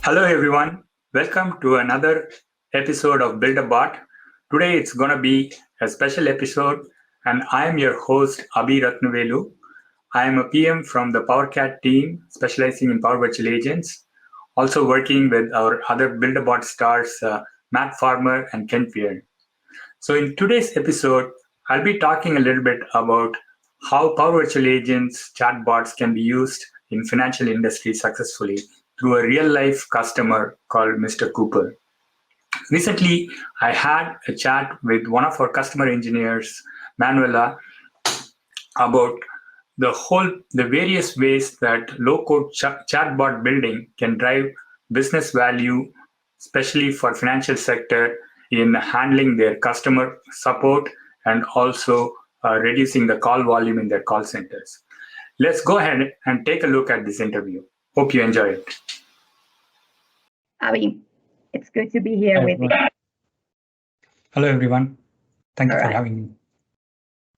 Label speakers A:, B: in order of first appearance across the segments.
A: Hello everyone, welcome to another episode of Build a Bot. Today it's going to be a special episode and I am your host Abhi Rathinavelu. I am a PM from the PowerCat team specializing in Power Virtual Agents, also working with our other Build a Bot stars Matt Farmer and Ken Fear. So in today's episode, I'll be talking a little bit about how Power Virtual Agents, chatbots can be used in financial industry successfully through a real life customer called Mr. Cooper. Recently, I had a chat with one of our customer engineers, Manuela, about the various ways that low code chatbot building can drive business value, especially for financial sector in handling their customer support and also reducing the call volume in their call centers. Let's go ahead and take a look at this interview. Hope you enjoy it.
B: Abhi, it's good to be here with you.
A: Hello, everyone. Thank you for having me.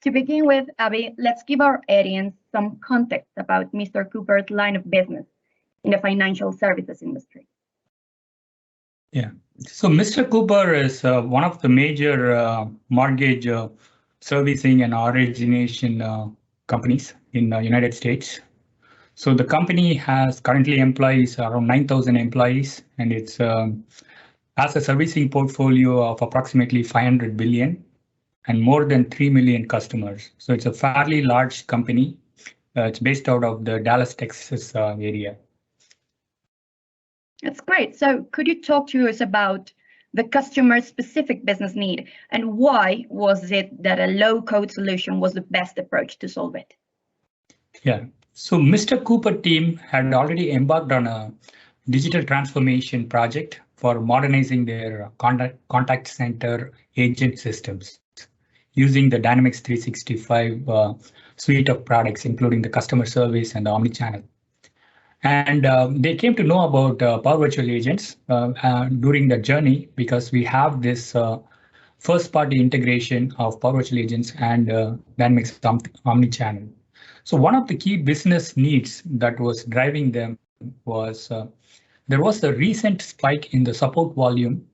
B: To begin with, Abhi, let's give our audience some context about Mr. Cooper's line of business in the financial services industry.
A: Yeah, so Mr. Cooper is one of the major mortgage servicing and origination companies in the United States. So the company has currently employs around 9,000 employees, and it's has a servicing portfolio of approximately 500 billion and more than 3 million customers. So it's a fairly large company. It's based out of the Dallas, Texas area.
B: That's great. So could you talk to us about the customer specific business need and why was it that a low code solution was the best approach to solve it?
A: Yeah. So Mr. Cooper team had already embarked on a digital transformation project for modernizing their contact center agent systems using the Dynamics 365 suite of products, including the customer service and the omnichannel. And they came to know about Power Virtual Agents during the journey because we have this first-party integration of Power Virtual Agents and Dynamics omnichannel. So one of the key business needs that was driving them was there was a recent spike in the support volume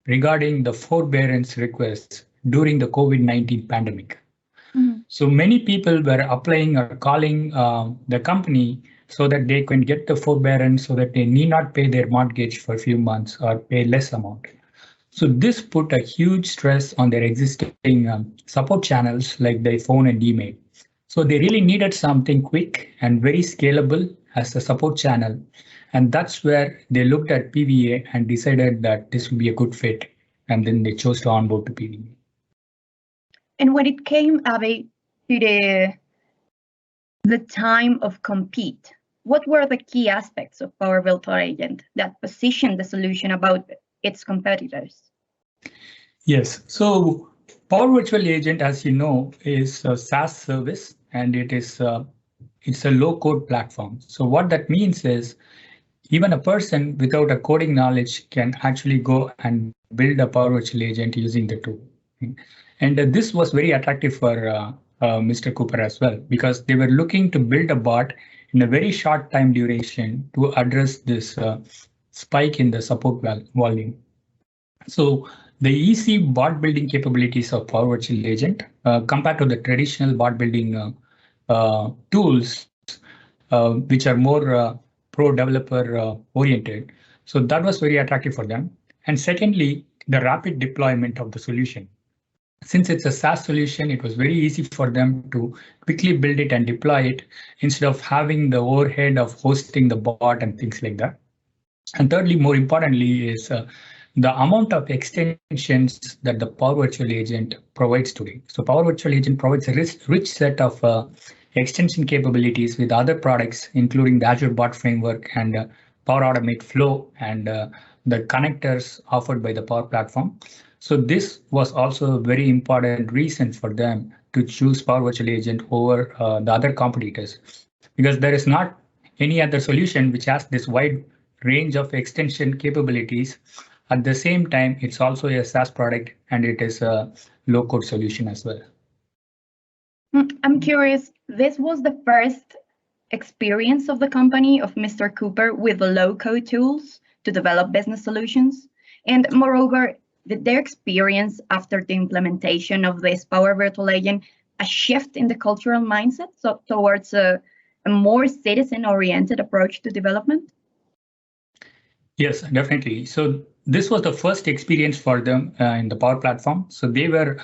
A: regarding the forbearance requests during the COVID-19 pandemic. Mm-hmm. So many people were applying or calling the company so that they can get the forbearance so that they need not pay their mortgage for a few months or pay less amount. So this put a huge stress on their existing support channels like their phone and email. So they really needed something quick and very scalable as a support channel. And that's where they looked at PVA and decided that this would be a good fit. And then they chose to onboard to PVA.
B: And when it came, Abhi, to the time of compete, what were the key aspects of Power Virtual Agent that positioned the solution about its competitors?
A: Yes, so Power Virtual Agent, as you know, is a SaaS service and it's a low-code platform. So what that means is even a person without a coding knowledge can actually go and build a Power Virtual Agent using the tool. And this was very attractive for Mr. Cooper as well, because they were looking to build a bot in a very short time duration to address this spike in the support volume. So the easy bot building capabilities of Power Virtual Agent compared to the traditional bot building tools, which are more pro developer oriented. So that was very attractive for them. And secondly, the rapid deployment of the solution. Since it's a SaaS solution, it was very easy for them to quickly build it and deploy it instead of having the overhead of hosting the bot and things like that. And thirdly, more importantly, is the amount of extensions that the Power Virtual Agent provides today. So Power Virtual Agent provides a rich set of extension capabilities with other products, including the Azure Bot Framework and Power Automate Flow and the connectors offered by the Power Platform. So this was also a very important reason for them to choose Power Virtual Agent over the other competitors, because there is not any other solution which has this wide range of extension capabilities. At the same time, it's also a SaaS product and it is a low-code solution as well.
B: I'm curious, this was the first experience of the company of Mr. Cooper with the low-code tools to develop business solutions? And moreover, did their experience after the implementation of this Power Virtual Agent a shift in the cultural mindset towards a more citizen-oriented approach to development?
A: Yes, definitely. So this was the first experience for them in the Power Platform. So they were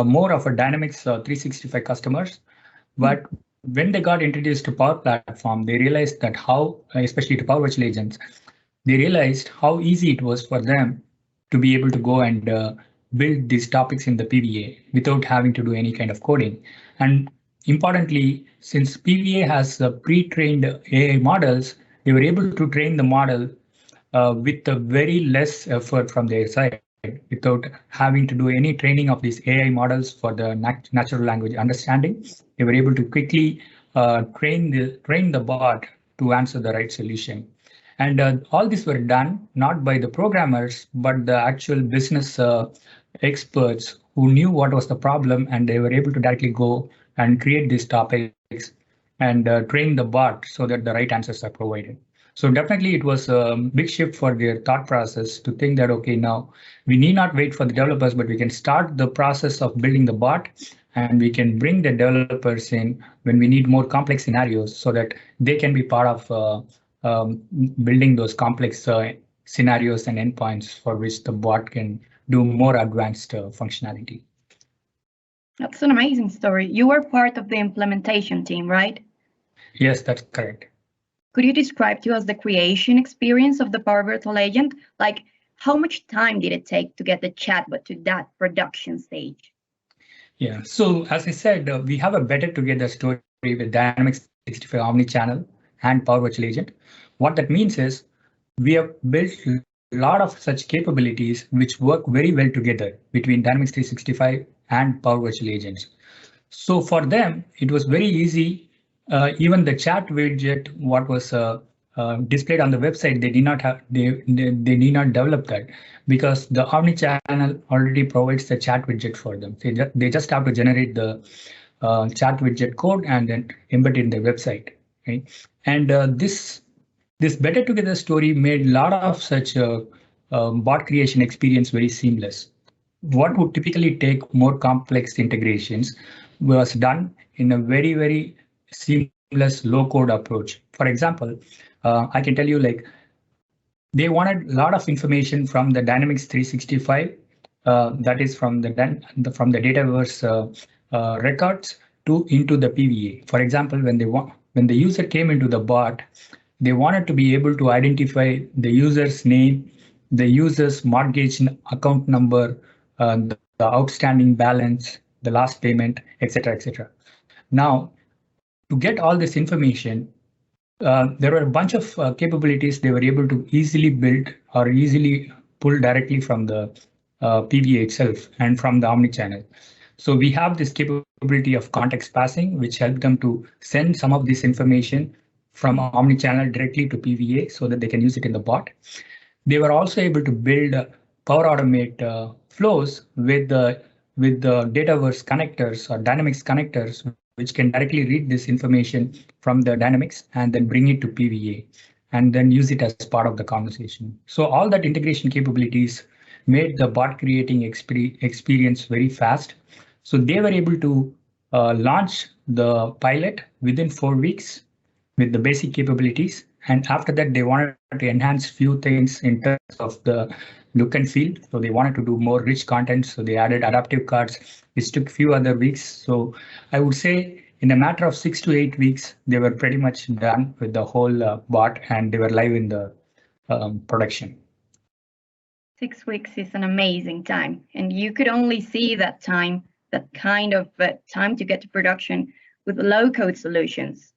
A: more of a Dynamics 365 customers, but when they got introduced to Power Platform, they realized that how, especially to Power Virtual Agents, they realized how easy it was for them to be able to go and build these topics in the PVA without having to do any kind of coding. And importantly, since PVA has pre-trained AI models, they were able to train the model with a very less effort from their side without having to do any training of these AI models for the natural language understanding. They were able to quickly train the bot to answer the right solution. And all these were done not by the programmers, but the actual business experts who knew what was the problem, and they were able to directly go and create these topics and train the bot so that the right answers are provided. So definitely it was a big shift for their thought process to think that, okay, now we need not wait for the developers, but we can start the process of building the bot and we can bring the developers in when we need more complex scenarios so that they can be part of building those complex scenarios and endpoints for which the bot can do more advanced functionality.
B: That's an amazing story. You were part of the implementation team, right?
A: Yes, that's correct.
B: Could you describe to us the creation experience of the Power Virtual Agent? Like, how much time did it take to get the chatbot to that production stage?
A: Yeah, so as I said, we have a better together story with Dynamics 365 Omnichannel and Power Virtual Agent. What that means is we have built a lot of such capabilities which work very well together between Dynamics 365 and Power Virtual Agents. So for them, it was very easy. Even the chat widget, what was displayed on the website, they did not have, they need not develop that because the Omnichannel already provides the chat widget for them. They just have to generate the chat widget code and then embed it in the website. Right? And this better together story made a lot of such bot creation experience very seamless. What would typically take more complex integrations was done in a very seamless low code approach. For example, I can tell you like they wanted a lot of information from the Dynamics 365, that is from the Dataverse records to into the PVA. For example, when the user came into the bot, they wanted to be able to identify the user's name, the user's mortgage account number, the outstanding balance, the last payment, etc., etc. Now, to get all this information, there were a bunch of capabilities they were able to easily build or easily pull directly from the PVA itself and from the Omnichannel. So we have this capability of context passing, which helped them to send some of this information from Omnichannel directly to PVA so that they can use it in the bot. They were also able to build Power Automate flows with the Dataverse connectors or Dynamics connectors, which can directly read this information from the Dynamics and then bring it to PVA and then use it as part of the conversation. So all that integration capabilities made the bot creating experience very fast. So they were able to launch the pilot within 4 weeks with the basic capabilities. And after that, they wanted to enhance few things in terms of the look and feel. So they wanted to do more rich content. So they added adaptive cards, which took few other weeks. So I would say in a matter of 6 to 8 weeks, they were pretty much done with the whole bot and they were live in the production.
B: 6 weeks is an amazing time. And you could only see that time, that kind of time to get to production with low code solutions.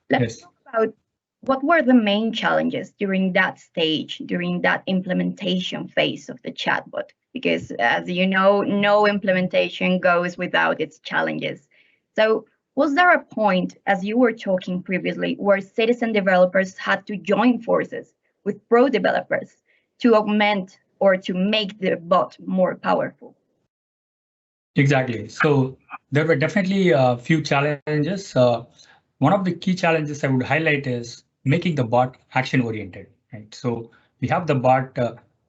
B: Let's talk about what were the main challenges during that stage, during that implementation phase of the chatbot? Because as you know, no implementation goes without its challenges. So was there a point, as you were talking previously, where citizen developers had to join forces with pro developers to augment or to make the bot more powerful?
A: Exactly. So there were definitely a few challenges. One of the key challenges I would highlight is making the bot action oriented, right? So we have the bot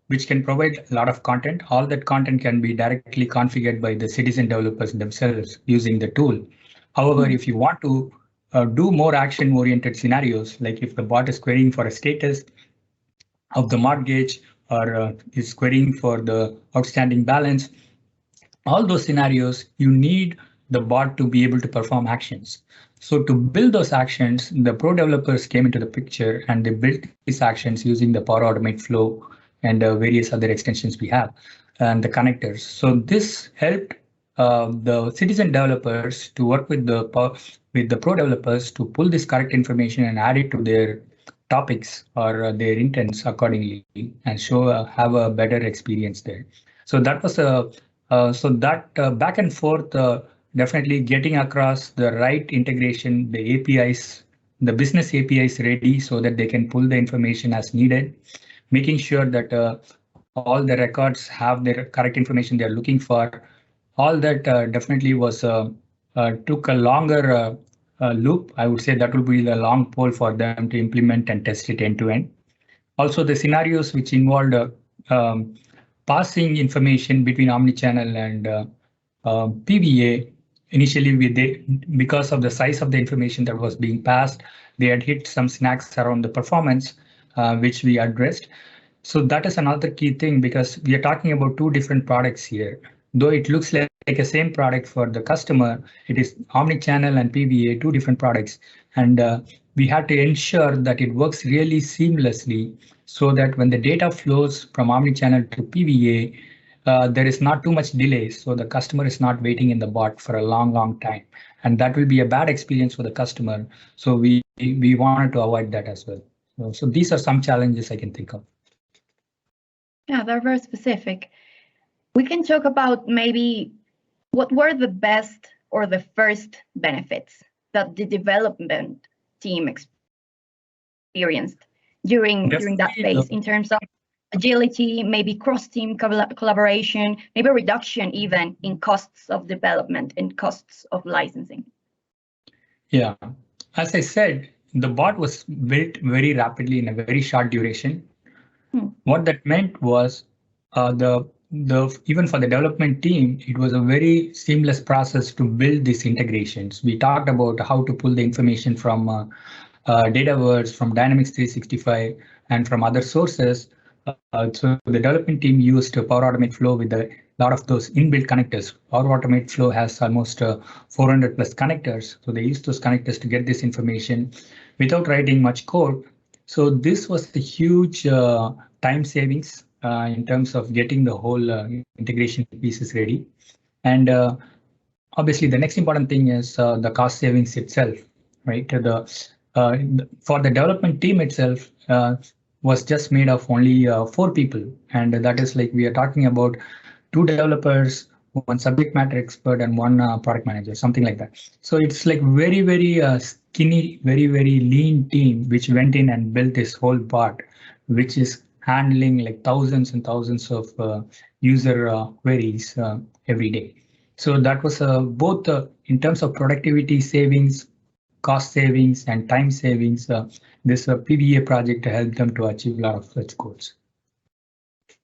A: which can provide a lot of content. All that content can be directly configured by the citizen developers themselves using the tool. However, if you want to do more action-oriented scenarios, like if the bot is querying for a status of the mortgage or is querying for the outstanding balance, all those scenarios, you need the bot to be able to perform actions. So to build those actions, the pro developers came into the picture and they built these actions using the Power Automate Flow and various other extensions we have and the connectors. So this helped the citizen developers to work with the pro developers to pull this correct information and add it to their topics or their intents accordingly and show have a better experience there. So that was a back and forth definitely getting across the right integration, the APIs, the business APIs ready so that they can pull the information as needed, making sure that all the records have their correct information they're looking for. All that definitely was took a longer loop. I would say that will be the long pole for them to implement and test it end to end. Also, the scenarios which involved passing information between omnichannel and PVA. Initially, because of the size of the information that was being passed, they had hit some snags around the performance, which we addressed. So that is another key thing because we are talking about two different products here. Though it looks like a same product for the customer, it is omnichannel and PVA, two different products. And we had to ensure that it works really seamlessly so that when the data flows from omnichannel to PVA, there is not too much delay. So the customer is not waiting in the bot for a long time. And that will be a bad experience for the customer. So we wanted to avoid that as well. So these are some challenges I can think of.
B: Yeah, they're very specific. We can talk about maybe what were the best or the first benefits that the development team experienced during that phase in terms of agility, maybe cross-team collaboration, maybe reduction even in costs of development and costs of licensing.
A: Yeah, as I said, the bot was built very rapidly in a very short duration. What that meant was even for the development team, it was a very seamless process to build these integrations. We talked about how to pull the information from Dataverse, from Dynamics 365, and from other sources. So the development team used Power Automate Flow with a lot of those inbuilt connectors. Power Automate Flow has almost 400 plus connectors. So they used those connectors to get this information without writing much code. So this was the huge time savings in terms of getting the whole integration pieces ready. And obviously, the next important thing is the cost savings itself, right? For the development team itself was just made of only 4 people. And that is like we are talking about 2 developers, 1 subject matter expert and 1 product manager, something like that. So it's like very skinny, very lean team which went in and built this whole bot, which is handling like thousands and thousands of user queries every day. So that was both in terms of productivity savings, cost savings, and time savings. This PVA project helped them to achieve a lot of such goals.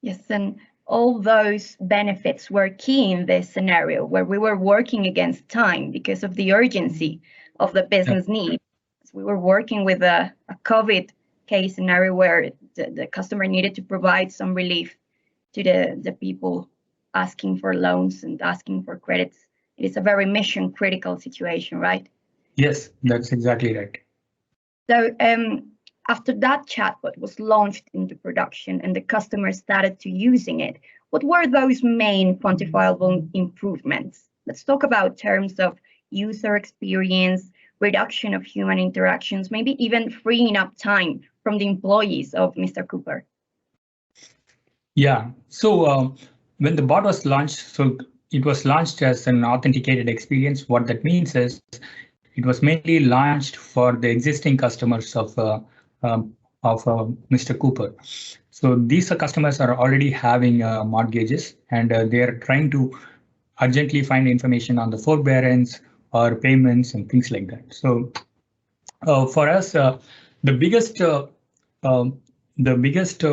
B: Yes, and all those benefits were key in this scenario where we were working against time because of the urgency of the business need. We were working with a COVID case scenario where the customer needed to provide some relief to the people asking for loans and asking for credits. It is a very mission critical situation, right?
A: Yes, that's exactly right.
B: So after that chatbot was launched into production and the customer started to using it, what were those main quantifiable improvements? Let's talk about terms of user experience, reduction of human interactions, maybe even freeing up time from the employees of Mr. Cooper.
A: Yeah, so when the bot was launched, so it was launched as an authenticated experience. What that means is it was mainly launched for the existing customers of Mr. Cooper. So these customers are already having mortgages and they are trying to urgently find information on the forbearance or payments and things like that. So for us, the biggest the biggest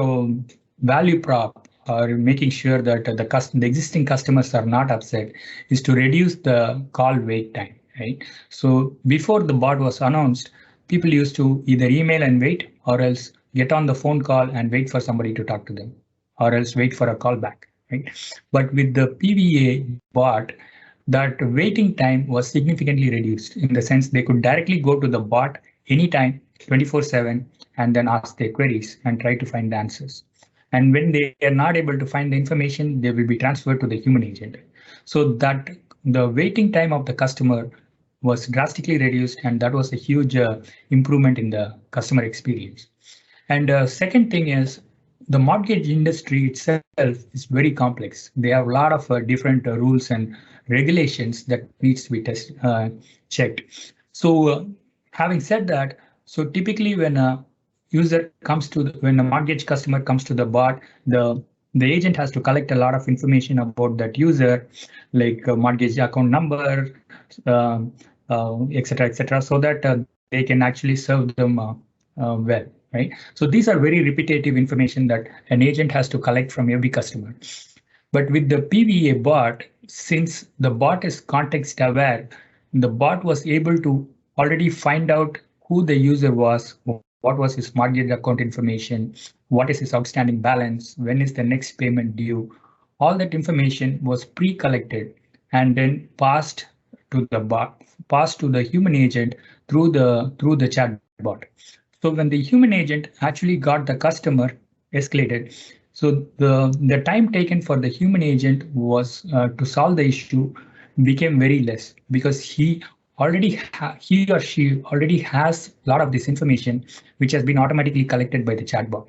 A: value prop or making sure that the existing customers are not upset is to reduce the call wait time, right? So before the bot was announced, people used to either email and wait or else get on the phone call and wait for somebody to talk to them or else wait for a call back, right? But with the PVA bot, that waiting time was significantly reduced in the sense they could directly go to the bot anytime, 24/7, and then ask their queries and try to find the answers. And when they are not able to find the information, they will be transferred to the human agent. So that the waiting time of the customer was drastically reduced, and that was a huge improvement in the customer experience. And second thing is the mortgage industry itself is very complex. They have a lot of different rules and regulations that needs to be checked. So having said that, so typically when a user comes to when a mortgage customer comes to the bot, the agent has to collect a lot of information about that user, like mortgage account number, etc., so that they can actually serve them well, right? So these are very repetitive information that an agent has to collect from every customer. But with the PVA bot, since the bot is context aware, the bot was able to already find out who the user was, what was his mortgage account information, what is his outstanding balance, when is the next payment due. All that information was pre-collected and then passed to the bot, passed to the human agent through the chatbot. So when the human agent actually got the customer escalated, so the time taken for the human agent was to solve the issue became very less because he or she already has a lot of this information which has been automatically collected by the chatbot.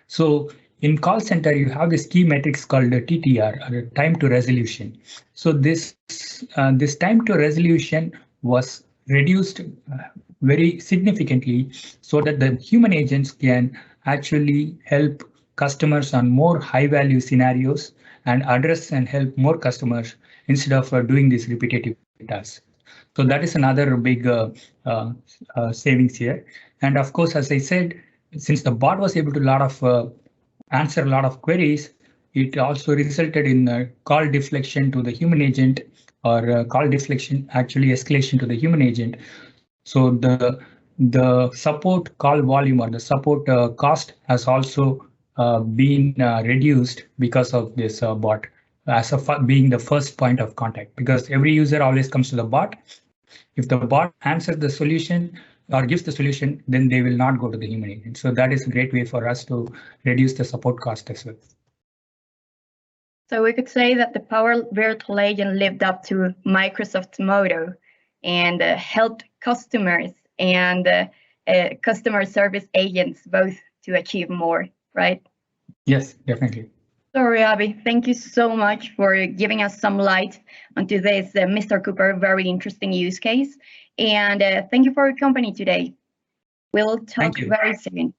A: So in call center, you have this key metrics called the TTR, or time to resolution. So this time to resolution was reduced very significantly so that the human agents can actually help customers on more high value scenarios and address and help more customers instead of doing these repetitive tasks. So that is another big savings here. And of course, as I said, since the bot was able to answer a lot of queries, it also resulted in call deflection to the human agent or call deflection, actually escalation to the human agent. So the support call volume or the support cost has also been reduced because of this bot as being the first point of contact, because every user always comes to the bot. If the bot answers the solution or gives the solution, then they will not go to the human agent. So that is a great way for us to reduce the support cost as well.
B: So we could say that the Power Virtual Agent lived up to Microsoft's motto and helped customers and customer service agents both to achieve more, right?
A: Yes, definitely.
B: Sorry, Abhi, thank you so much for giving us some light onto this Mr. Cooper very interesting use case. And thank you for your company today. We'll talk very soon.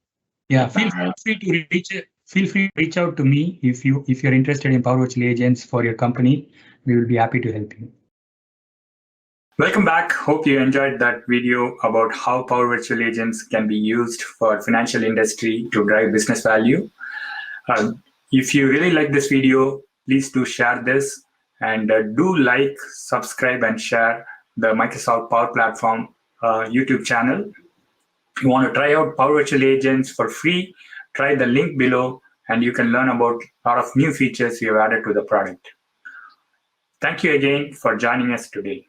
A: Yeah, feel free to reach out to me if you're interested in Power Virtual Agents for your company. We will be happy to help you. Welcome back. Hope you enjoyed that video about how Power Virtual Agents can be used for financial industry to drive business value. If you really like this video, please do share this and do like, subscribe, and share the Microsoft Power Platform YouTube channel. If you want to try out Power Virtual Agents for free, try the link below and you can learn about a lot of new features we have added to the product. Thank you again for joining us today.